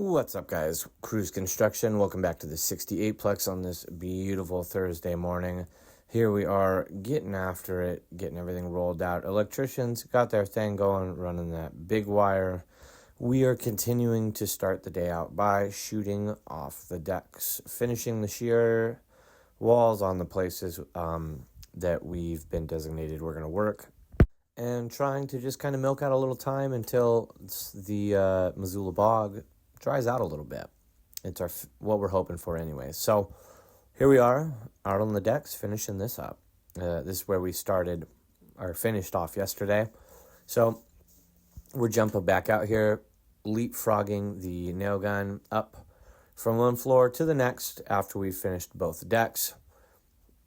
What's up, guys? Cruise Construction. Welcome back to the 68 Plex on this beautiful Thursday morning. Here we are getting after it, getting everything rolled out. Electricians got their thing going, running that big wire. We are continuing to start the day out by shooting off the decks, finishing the shear walls on the places that we've been designated we're going to work, and trying to just kind of milk out a little time until the Missoula Bog dries out a little bit. It's what we're hoping for anyway. So here we are out on the decks finishing this up. This is where we started or finished off yesterday. So we're jumping back out here, leapfrogging the nail gun up from one floor to the next after we finished both decks.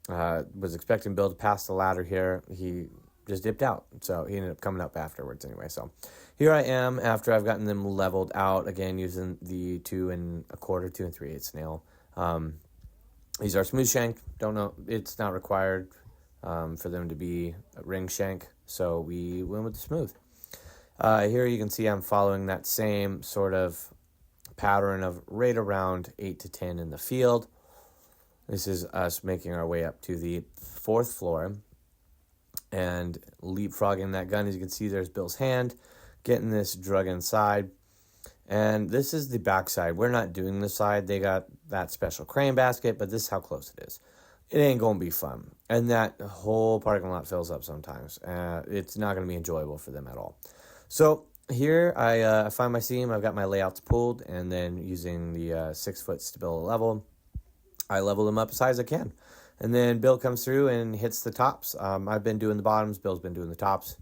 Was expecting Bill to pass the ladder here. He just dipped out, so he ended up coming up afterwards anyway. So here I am after I've gotten them leveled out, again using the 2 1/4, 2 3/8 nail. These are smooth shank. Don't know, it's not required for them to be a ring shank, so we went with the smooth. Here you can see I'm following that same sort of pattern of right around 8 to 10 in the field. This is us making our way up to the 4th floor and leapfrogging that gun. As you can see, there's Bill's hand getting this drug inside. And this is the back side. We're not doing the side. They got that special crane basket, but this is how close it is. It ain't going to be fun. And that whole parking lot fills up sometimes. It's not going to be enjoyable for them at all. So here I find my seam. I've got my layouts pulled, and then using the 6-foot Stabilo level, I level them up as high as I can. And then Bill comes through and hits the tops. I've been doing the bottoms. Bill's been doing the tops.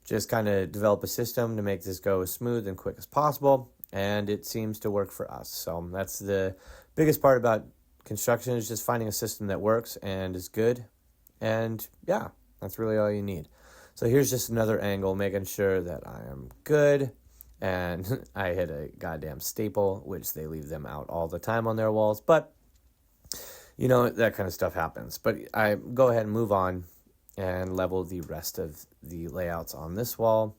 Just kind of develop a system to make this go as smooth and quick as possible. And it seems to work for us. So that's the biggest part about construction, is just finding a system that works and is good. And yeah, that's really all you need. So here's just another angle, making sure that I am good. And I hit a goddamn staple, which they leave them out all the time on their walls. But you know, that kind of stuff happens. But I go ahead and move on and level the rest of the layouts on this wall.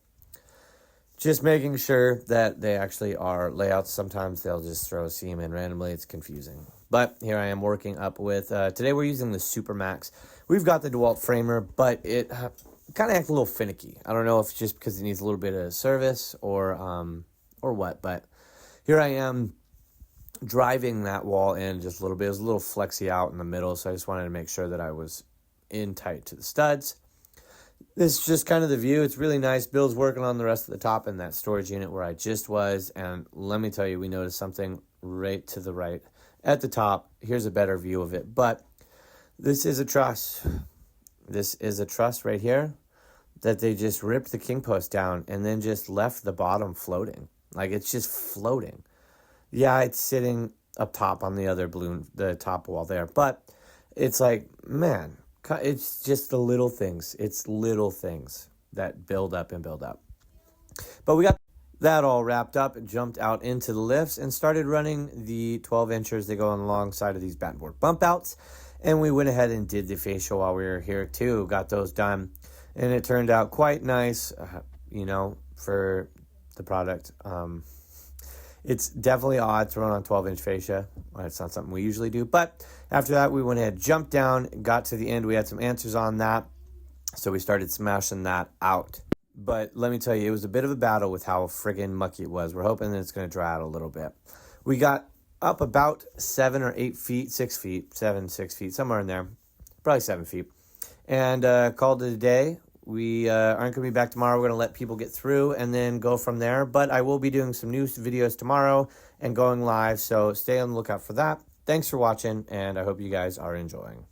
Just making sure that they actually are layouts. Sometimes they'll just throw a seam in randomly. It's confusing. But here I am working up with, today we're using the Supermax. We've got the DeWalt framer, but it kind of acts a little finicky. I don't know if it's just because it needs a little bit of service or what. But here I am driving that wall in just a little bit. It was a little flexy out in the middle, so I just wanted to make sure that I was in tight to the studs. This is just kind of the view. It's really nice. Bill's working on the rest of the top in that storage unit where I just was, and let me tell you, we noticed something right to the right at the top. Here's a better view of it, but this is a truss. This is a truss right here that they just ripped the king post down and then just left the bottom floating. Like, it's just floating. Yeah, it's sitting up top on the other balloon, the top wall there. But it's like, man, it's just the little things. It's little things that build up and build up. But we got that all wrapped up, jumped out into the lifts, and started running the 12 inchers that go on the long side of these battentboard bump outs. And we went ahead and did the fascia while we were here too. Got those done. And it turned out quite nice, for the product. It's definitely odd throwing on 12-inch fascia. It's not something we usually do. But after that, we went ahead, jumped down, got to the end. We had some answers on that, so we started smashing that out. But let me tell you, it was a bit of a battle with how friggin' mucky it was. We're hoping that it's going to dry out a little bit. We got up about 7 or 8 feet, 6 feet, 6 feet, somewhere in there. Probably 7 feet. And called it a day. We aren't going to be back tomorrow. We're going to let people get through and then go from there. But I will be doing some new videos tomorrow and going live, so stay on the lookout for that. Thanks for watching, and I hope you guys are enjoying.